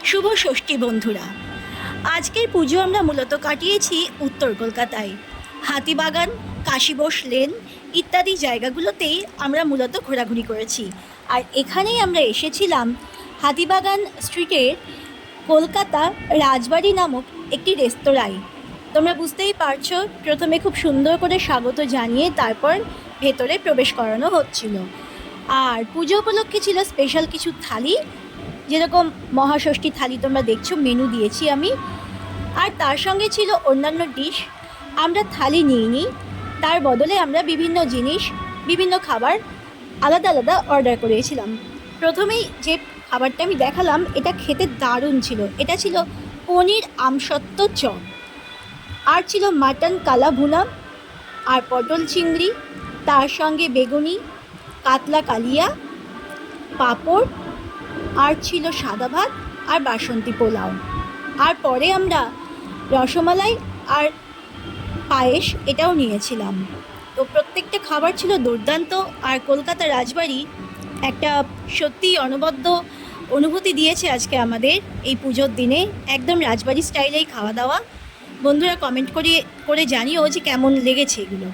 শুভ ষষ্ঠী বন্ধুরা। আজকের পুজো আমরা মূলত কাটিয়েছি উত্তর কলকাতায়। হাতিবাগান, কাশীবোস লেন ইত্যাদি জায়গাগুলোতেই আমরা মূলত ঘোরাঘুরি করেছি। আর এখানেই আমরা এসেছিলাম হাতিবাগান স্ট্রিটের কলকাতা রাজবাড়ি নামক একটি রেস্তোরাঁয়। তোমরা বুঝতেই পারছো, প্রথমে খুব সুন্দর করে স্বাগত জানিয়ে তারপর ভেতরে প্রবেশ করানো হচ্ছিল। আর পুজো উপলক্ষে ছিল স্পেশাল কিছু থালি, যেরকম মহাষষ্ঠী থালি তোমরা দেখছো, মেনু দিয়েছি আমি। আর তার সঙ্গে ছিল অন্যান্য ডিশ। আমরা থালি নিইনি, তার বদলে আমরা বিভিন্ন জিনিস, বিভিন্ন খাবার আলাদা আলাদা অর্ডার করেছিলাম। প্রথমেই যে খাবারটা আমি দেখালাম, এটা খেতে দারুণ ছিল। এটা ছিল পনির আমসত্ত্ব চপ, আর ছিল মাটন কালা ভুনা আর পটল চিংড়ি, তার সঙ্গে বেগুনি, কাতলা কালিয়া, পাঁপড়, আর ছিল সাদা ভাত আর বাসন্তী পোলাও। আর পরে আমরা রসমালাই আর পায়েস এটাও নিয়েছিলাম। তো প্রত্যেকটা খাবার ছিল দুর্দান্ত। আর কলকাতা রাজবাড়ি একটা সত্যিই অনবদ্য অনুভূতি দিয়েছে আজকে আমাদের এই পুজোর দিনে। একদম রাজবাড়ি স্টাইলেই খাওয়া দাওয়া। বন্ধুরা কমেন্ট করে জানিও যে কেমন লেগেছে এগুলো।